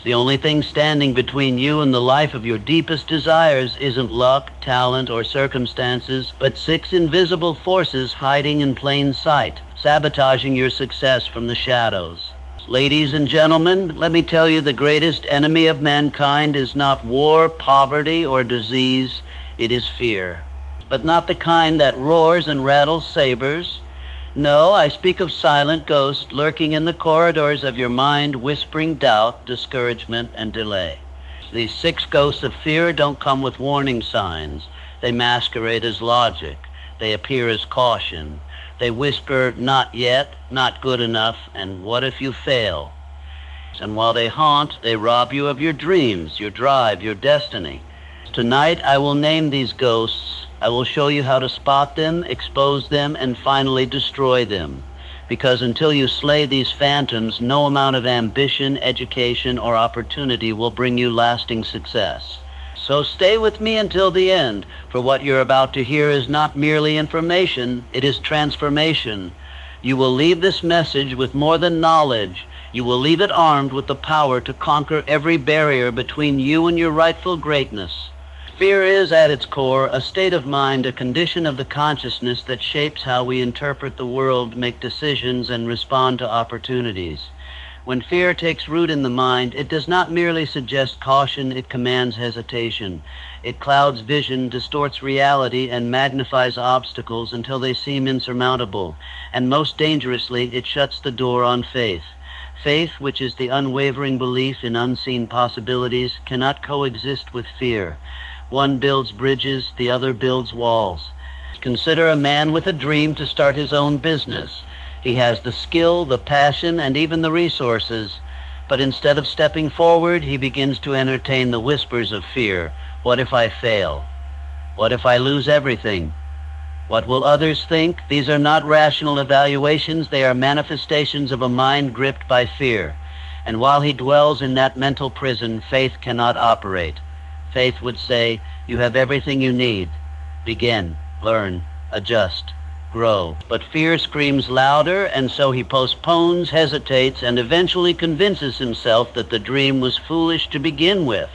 The only thing standing between you and the life of your deepest desires isn't luck, talent, or circumstances, but six invisible forces hiding in plain sight, sabotaging your success from the shadows. Ladies and gentlemen, let me tell you the greatest enemy of mankind is not war, poverty, or disease. It is fear. But not the kind that roars and rattles sabers. No, I speak of silent ghosts lurking in the corridors of your mind, whispering doubt, discouragement, and delay. These six ghosts of fear don't come with warning signs. They masquerade as logic. They appear as caution. They whisper, not yet, not good enough, and what if you fail? And while they haunt, they rob you of your dreams, your drive, your destiny. Tonight, I will name these ghosts. I will show you how to spot them, expose them, and finally destroy them. Because until you slay these phantoms, no amount of ambition, education, or opportunity will bring you lasting success. So stay with me until the end, for what you're about to hear is not merely information, it is transformation. You will leave this message with more than knowledge. You will leave it armed with the power to conquer every barrier between you and your rightful greatness. Fear is, at its core, a state of mind, a condition of the consciousness that shapes how we interpret the world, make decisions, and respond to opportunities. When fear takes root in the mind, it does not merely suggest caution, it commands hesitation. It clouds vision, distorts reality, and magnifies obstacles until they seem insurmountable. And most dangerously, it shuts the door on faith. Faith, which is the unwavering belief in unseen possibilities, cannot coexist with fear. One builds bridges, the other builds walls. Consider a man with a dream to start his own business. He has the skill, the passion, and even the resources. But instead of stepping forward, he begins to entertain the whispers of fear. What if I fail? What if I lose everything? What will others think? These are not rational evaluations. They are manifestations of a mind gripped by fear. And while he dwells in that mental prison, faith cannot operate. Faith would say, you have everything you need. Begin, learn, adjust, grow. But fear screams louder, and so he postpones, hesitates, and eventually convinces himself that the dream was foolish to begin with.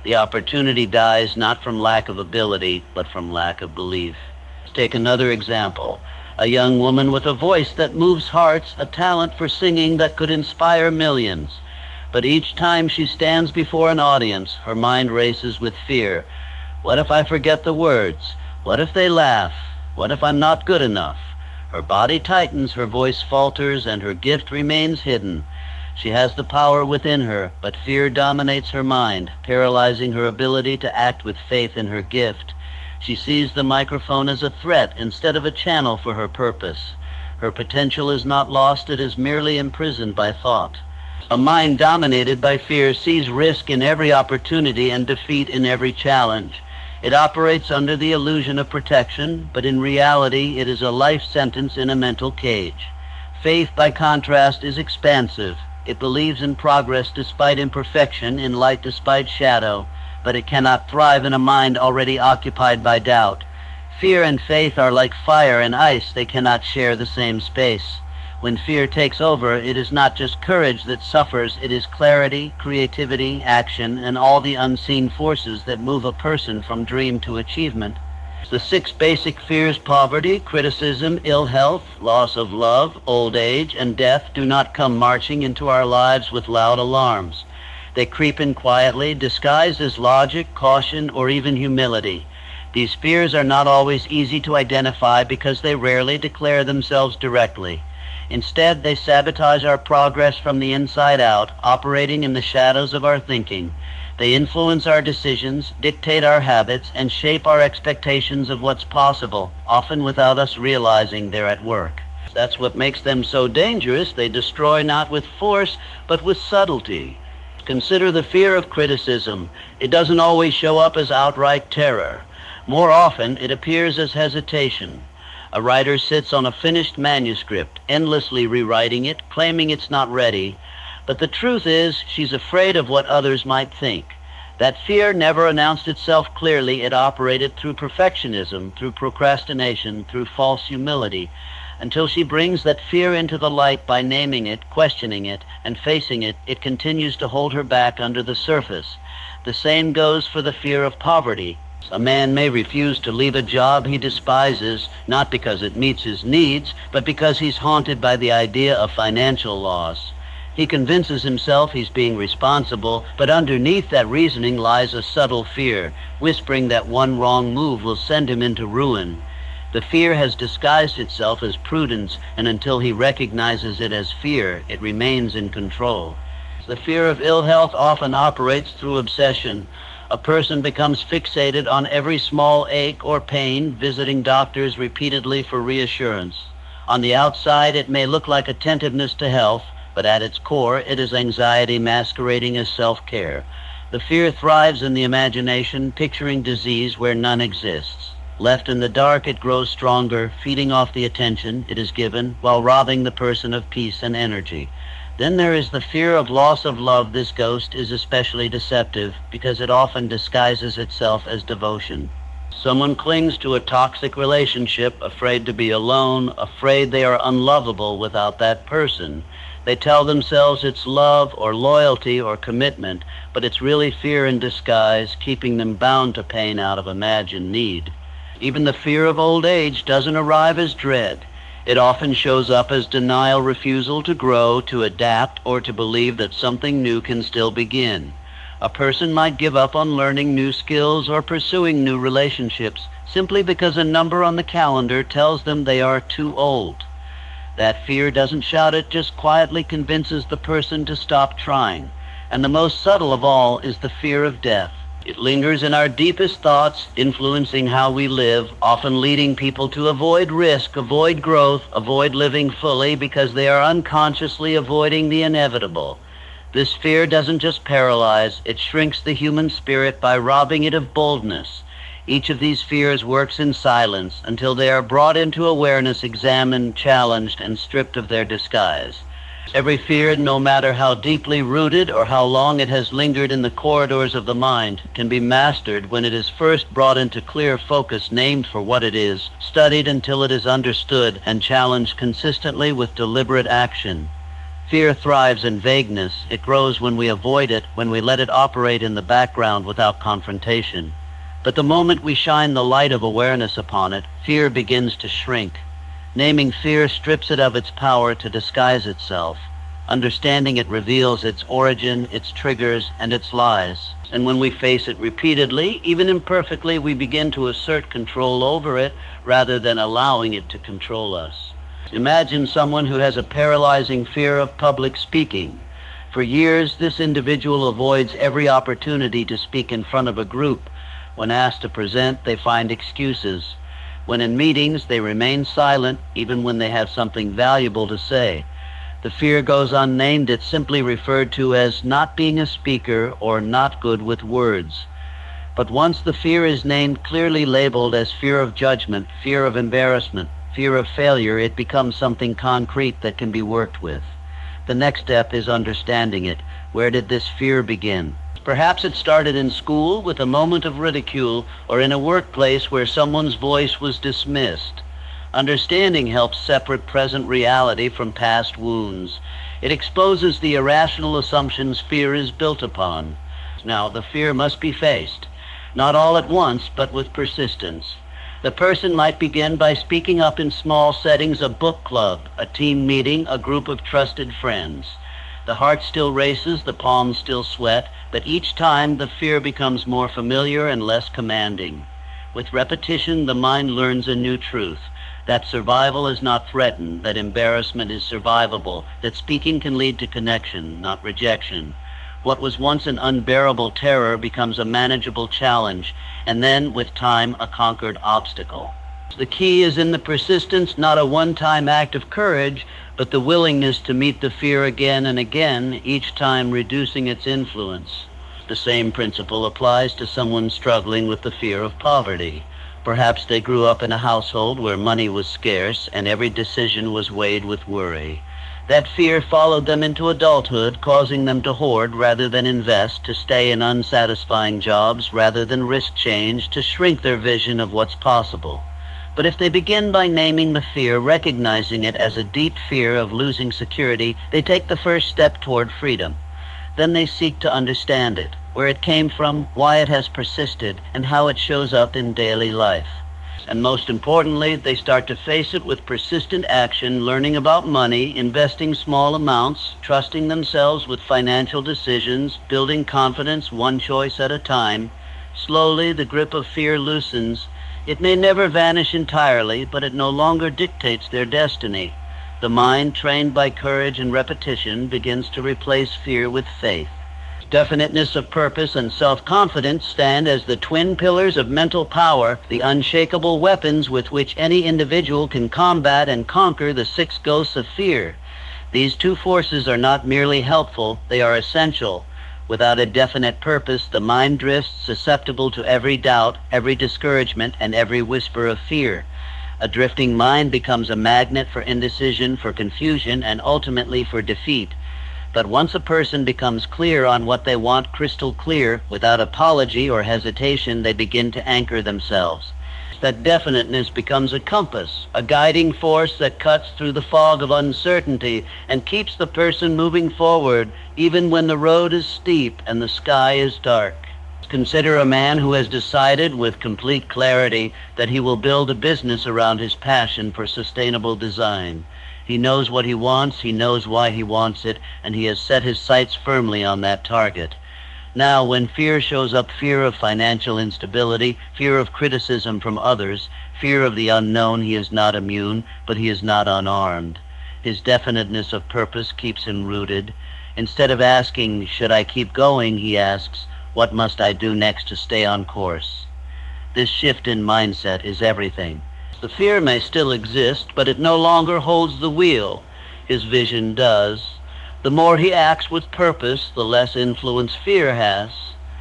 The opportunity dies not from lack of ability, but from lack of belief. Let's take another example. A young woman with a voice that moves hearts, a talent for singing that could inspire millions. But each time she stands before an audience, her mind races with fear. What if I forget the words? What if they laugh? What if I'm not good enough? Her body tightens, her voice falters, and her gift remains hidden. She has the power within her, but fear dominates her mind, paralyzing her ability to act with faith in her gift. She sees the microphone as a threat instead of a channel for her purpose. Her potential is not lost, it is merely imprisoned by thought. A mind dominated by fear sees risk in every opportunity and defeat in every challenge. It operates under the illusion of protection, but in reality it is a life sentence in a mental cage. Faith, by contrast, is expansive. It believes in progress despite imperfection, in light despite shadow, but it cannot thrive in a mind already occupied by doubt. Fear and faith are like fire and ice. They cannot share the same space. When fear takes over, it is not just courage that suffers, it is clarity, creativity, action, and all the unseen forces that move a person from dream to achievement. The six basic fears, poverty, criticism, ill health, loss of love, old age, and death, do not come marching into our lives with loud alarms. They creep in quietly, disguised as logic, caution, or even humility. These fears are not always easy to identify because they rarely declare themselves directly. Instead, they sabotage our progress from the inside out, operating in the shadows of our thinking. They influence our decisions, dictate our habits, and shape our expectations of what's possible, often without us realizing they're at work. That's what makes them so dangerous. They destroy not with force, but with subtlety. Consider the fear of criticism. It doesn't always show up as outright terror. More often, it appears as hesitation. A writer sits on a finished manuscript, endlessly rewriting it, claiming it's not ready. But the truth is, she's afraid of what others might think. That fear never announced itself clearly. It operated through perfectionism, through procrastination, through false humility. Until she brings that fear into the light by naming it, questioning it, and facing it, it continues to hold her back under the surface. The same goes for the fear of poverty. A man may refuse to leave a job he despises, not because it meets his needs, but because he's haunted by the idea of financial loss. He convinces himself he's being responsible, but underneath that reasoning lies a subtle fear, whispering that one wrong move will send him into ruin. The fear has disguised itself as prudence, and until he recognizes it as fear, it remains in control. The fear of ill health often operates through obsession. A person becomes fixated on every small ache or pain, visiting doctors repeatedly for reassurance. On the outside, it may look like attentiveness to health, but at its core, it is anxiety masquerading as self-care. The fear thrives in the imagination, picturing disease where none exists. Left in the dark, it grows stronger, feeding off the attention it is given while robbing the person of peace and energy. Then there is the fear of loss of love. This ghost is especially deceptive because it often disguises itself as devotion. Someone clings to a toxic relationship, afraid to be alone, afraid they are unlovable without that person. They tell themselves it's love or loyalty or commitment, but it's really fear in disguise, keeping them bound to pain out of imagined need. Even the fear of old age doesn't arrive as dread. It often shows up as denial, refusal to grow, to adapt, or to believe that something new can still begin. A person might give up on learning new skills or pursuing new relationships simply because a number on the calendar tells them they are too old. That fear doesn't shout, it just quietly convinces the person to stop trying. And the most subtle of all is the fear of death. It lingers in our deepest thoughts, influencing how we live, often leading people to avoid risk, avoid growth, avoid living fully because they are unconsciously avoiding the inevitable. This fear doesn't just paralyze, it shrinks the human spirit by robbing it of boldness. Each of these fears works in silence until they are brought into awareness, examined, challenged, and stripped of their disguise. Every fear, no matter how deeply rooted or how long it has lingered in the corridors of the mind, can be mastered when it is first brought into clear focus, named for what it is, studied until it is understood, and challenged consistently with deliberate action. Fear thrives in vagueness. It grows when we avoid it, when we let it operate in the background without confrontation. But the moment we shine the light of awareness upon it, fear begins to shrink. Naming fear strips it of its power to disguise itself. Understanding it reveals its origin, its triggers, and its lies. And when we face it repeatedly, even imperfectly, we begin to assert control over it rather than allowing it to control us. Imagine someone who has a paralyzing fear of public speaking. For years, this individual avoids every opportunity to speak in front of a group. When asked to present, they find excuses. When in meetings, they remain silent, even when they have something valuable to say. The fear goes unnamed. It's simply referred to as not being a speaker or not good with words. But once the fear is named, clearly labeled as fear of judgment, fear of embarrassment, fear of failure, it becomes something concrete that can be worked with. The next step is understanding it. Where did this fear begin? Perhaps it started in school with a moment of ridicule, or in a workplace where someone's voice was dismissed. Understanding helps separate present reality from past wounds. It exposes the irrational assumptions fear is built upon. Now, the fear must be faced, not all at once, but with persistence. The person might begin by speaking up in small settings, a book club, a team meeting, a group of trusted friends. The heart still races, the palms still sweat, but each time the fear becomes more familiar and less commanding. With repetition, the mind learns a new truth, that survival is not threatened, that embarrassment is survivable, that speaking can lead to connection, not rejection. What was once an unbearable terror becomes a manageable challenge, and then, with time, a conquered obstacle. The key is in the persistence, not a one-time act of courage, but the willingness to meet the fear again and again, each time reducing its influence. The same principle applies to someone struggling with the fear of poverty. Perhaps they grew up in a household where money was scarce and every decision was weighed with worry. That fear followed them into adulthood, causing them to hoard rather than invest, to stay in unsatisfying jobs rather than risk change, to shrink their vision of what's possible. But if they begin by naming the fear, recognizing it as a deep fear of losing security, they take the first step toward freedom. Then they seek to understand it, where it came from, why it has persisted, and how it shows up in daily life. And most importantly, they start to face it with persistent action, learning about money, investing small amounts, trusting themselves with financial decisions, building confidence one choice at a time. Slowly, the grip of fear loosens. It may never vanish entirely, but it no longer dictates their destiny. The mind, trained by courage and repetition, begins to replace fear with faith. Definiteness of purpose and self-confidence stand as the twin pillars of mental power, the unshakable weapons with which any individual can combat and conquer the six ghosts of fear. These two forces are not merely helpful, they are essential. Without a definite purpose, the mind drifts, susceptible to every doubt, every discouragement, and every whisper of fear. A drifting mind becomes a magnet for indecision, for confusion, and ultimately for defeat. But once a person becomes clear on what they want, crystal clear, without apology or hesitation, they begin to anchor themselves. That definiteness becomes a compass, a guiding force that cuts through the fog of uncertainty and keeps the person moving forward, even when the road is steep and the sky is dark. Consider a man who has decided with complete clarity that he will build a business around his passion for sustainable design. He knows what he wants, he knows why he wants it, and he has set his sights firmly on that target. Now, when fear shows up, fear of financial instability, fear of criticism from others, fear of the unknown, he is not immune, but he is not unarmed. His definiteness of purpose keeps him rooted. Instead of asking, should I keep going, he asks, what must I do next to stay on course? This shift in mindset is everything. The fear may still exist, but it no longer holds the wheel. His vision does. The more he acts with purpose, the less influence fear has.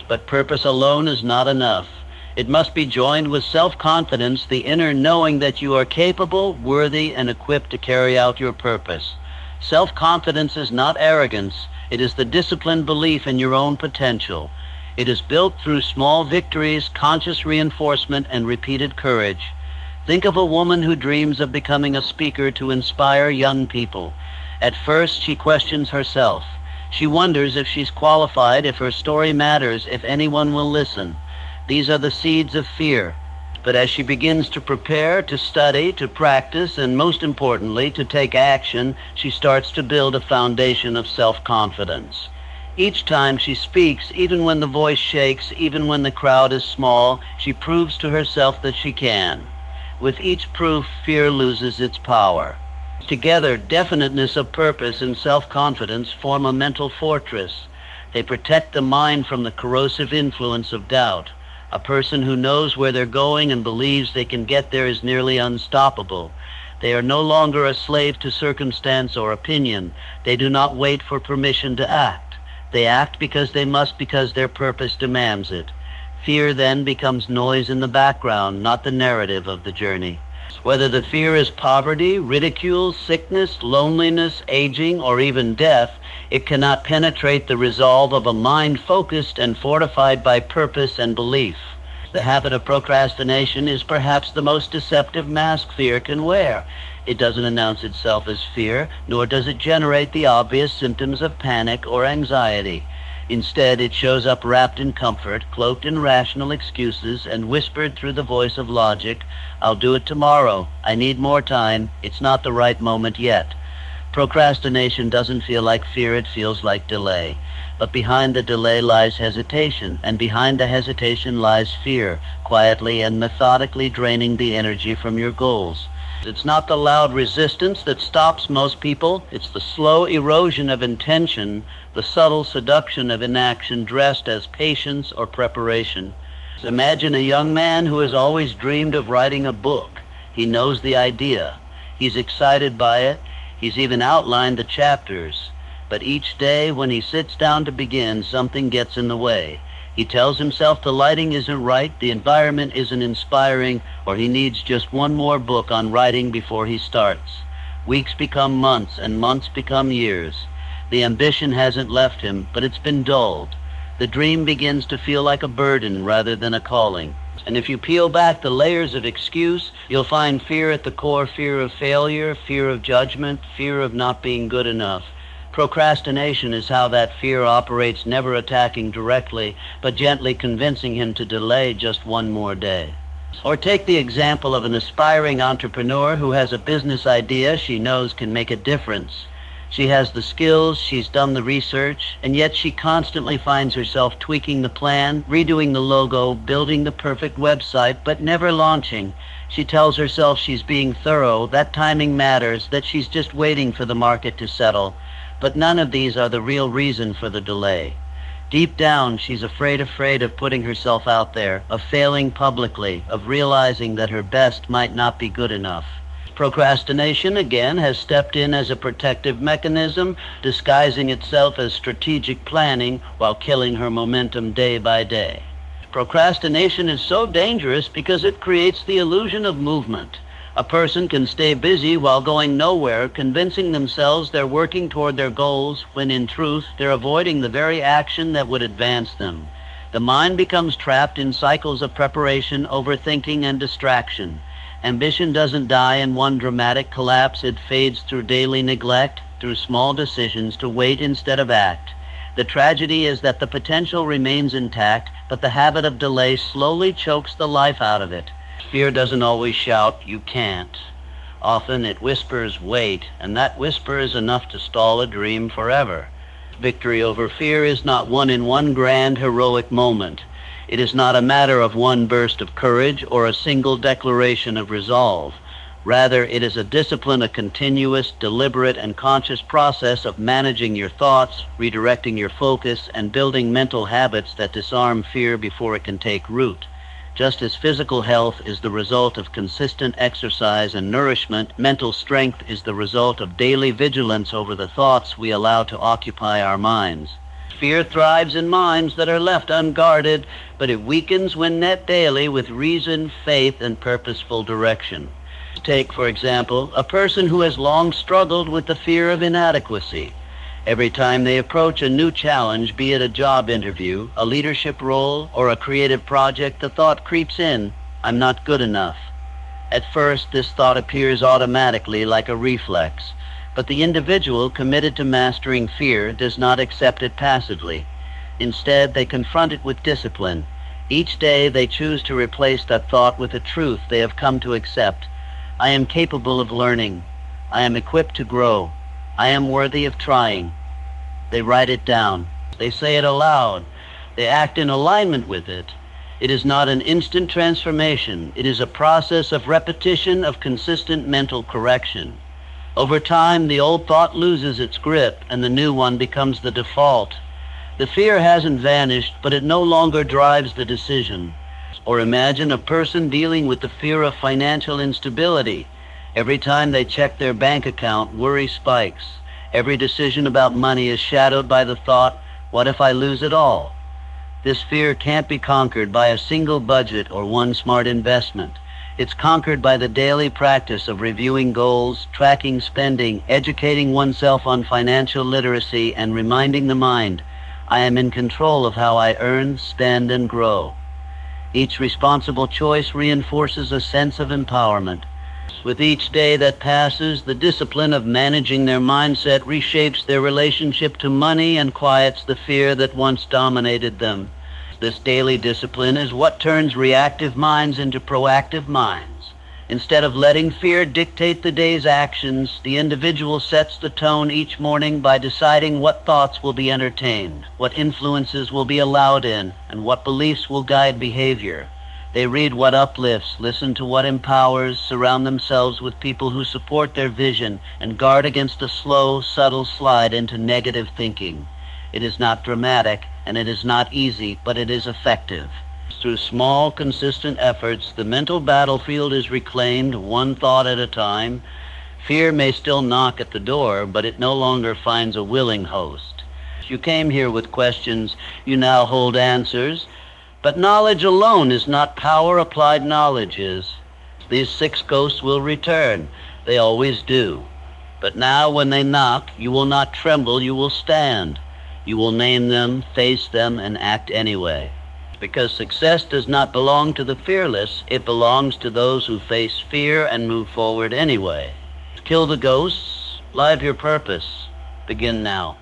But purpose alone is not enough. It must be joined with self-confidence, the inner knowing that you are capable, worthy, and equipped to carry out your purpose. Self-confidence is not arrogance. It is the disciplined belief in your own potential. It is built through small victories, conscious reinforcement, and repeated courage. Think of a woman who dreams of becoming a speaker to inspire young people. At first, she questions herself. She wonders if she's qualified, if her story matters, if anyone will listen. These are the seeds of fear. But as she begins to prepare, to study, to practice, and most importantly, to take action, she starts to build a foundation of self-confidence. Each time she speaks, even when the voice shakes, even when the crowd is small, she proves to herself that she can. With each proof, fear loses its power. Together, definiteness of purpose and self-confidence form a mental fortress. They protect the mind from the corrosive influence of doubt. A person who knows where they're going and believes they can get there is nearly unstoppable. They are no longer a slave to circumstance or opinion. They do not wait for permission to act. They act because they must, because their purpose demands it. Fear then becomes noise in the background, not the narrative of the journey. Whether the fear is poverty, ridicule, sickness, loneliness, aging, or even death, it cannot penetrate the resolve of a mind focused and fortified by purpose and belief. The habit of procrastination is perhaps the most deceptive mask fear can wear. It doesn't announce itself as fear, nor does it generate the obvious symptoms of panic or anxiety. Instead, it shows up wrapped in comfort, cloaked in rational excuses, and whispered through the voice of logic, I'll do it tomorrow. I need more time. It's not the right moment yet. Procrastination doesn't feel like fear, it feels like delay. But behind the delay lies hesitation, and behind the hesitation lies fear, quietly and methodically draining the energy from your goals. It's not the loud resistance that stops most people. It's the slow erosion of intention, the subtle seduction of inaction dressed as patience or preparation. Imagine a young man who has always dreamed of writing a book. He knows the idea. He's excited by it. He's even outlined the chapters. But each day when he sits down to begin, something gets in the way. He tells himself the lighting isn't right, the environment isn't inspiring, or he needs just one more book on writing before he starts. Weeks become months, and months become years. The ambition hasn't left him, but it's been dulled. The dream begins to feel like a burden rather than a calling. And if you peel back the layers of excuse, you'll find fear at the core: fear of failure, fear of judgment, fear of not being good enough. Procrastination is how that fear operates, never attacking directly, but gently convincing him to delay just one more day. Or take the example of an aspiring entrepreneur who has a business idea she knows can make a difference. She has the skills, she's done the research, and yet she constantly finds herself tweaking the plan, redoing the logo, building the perfect website, but never launching. She tells herself she's being thorough, that timing matters, that she's just waiting for the market to settle. But none of these are the real reason for the delay. Deep down, she's afraid of putting herself out there, of failing publicly, of realizing that her best might not be good enough. Procrastination, again, has stepped in as a protective mechanism, disguising itself as strategic planning while killing her momentum day by day. Procrastination is so dangerous because it creates the illusion of movement. A person can stay busy while going nowhere, convincing themselves they're working toward their goals, when in truth, they're avoiding the very action that would advance them. The mind becomes trapped in cycles of preparation, overthinking, and distraction. Ambition doesn't die in one dramatic collapse. It fades through daily neglect, through small decisions to wait instead of act. The tragedy is that the potential remains intact, but the habit of delay slowly chokes the life out of it. Fear doesn't always shout, "You can't." Often it whispers, "Wait," and that whisper is enough to stall a dream forever. Victory over fear is not won in one grand, heroic moment. It is not a matter of one burst of courage or a single declaration of resolve. Rather, it is a discipline, a continuous, deliberate, and conscious process of managing your thoughts, redirecting your focus, and building mental habits that disarm fear before it can take root. Just as physical health is the result of consistent exercise and nourishment, mental strength is the result of daily vigilance over the thoughts we allow to occupy our minds. Fear thrives in minds that are left unguarded, but it weakens when met daily with reason, faith, and purposeful direction. Take, for example, a person who has long struggled with the fear of inadequacy. Every time they approach a new challenge, be it a job interview, a leadership role, or a creative project, the thought creeps in, "I'm not good enough." At first, this thought appears automatically like a reflex. But the individual committed to mastering fear does not accept it passively. Instead, they confront it with discipline. Each day, they choose to replace that thought with a truth they have come to accept. I am capable of learning. I am equipped to grow. I am worthy of trying. They write it down. They say it aloud. They act in alignment with it. It is not an instant transformation. It is a process of repetition, of consistent mental correction. Over time, the old thought loses its grip and the new one becomes the default. The fear hasn't vanished, but it no longer drives the decision. Or imagine a person dealing with the fear of financial instability. Every time they check their bank account, worry spikes. Every decision about money is shadowed by the thought, "What if I lose it all?" This fear can't be conquered by a single budget or one smart investment. It's conquered by the daily practice of reviewing goals, tracking spending, educating oneself on financial literacy, and reminding the mind, I am in control of how I earn, spend, and grow. Each responsible choice reinforces a sense of empowerment. With each day that passes, the discipline of managing their mindset reshapes their relationship to money and quiets the fear that once dominated them. This daily discipline is what turns reactive minds into proactive minds. Instead of letting fear dictate the day's actions, the individual sets the tone each morning by deciding what thoughts will be entertained, what influences will be allowed in, and what beliefs will guide behavior. They read what uplifts, listen to what empowers, surround themselves with people who support their vision, and guard against a slow, subtle slide into negative thinking. It is not dramatic, and it is not easy, but it is effective. Through small, consistent efforts, the mental battlefield is reclaimed one thought at a time. Fear may still knock at the door, but it no longer finds a willing host. You came here with questions, you now hold answers. But knowledge alone is not power, applied knowledge is. These 6 ghosts will return. They always do. But now when they knock, you will not tremble, you will stand. You will name them, face them, and act anyway. Because success does not belong to the fearless, it belongs to those who face fear and move forward anyway. Kill the ghosts, live your purpose. Begin now.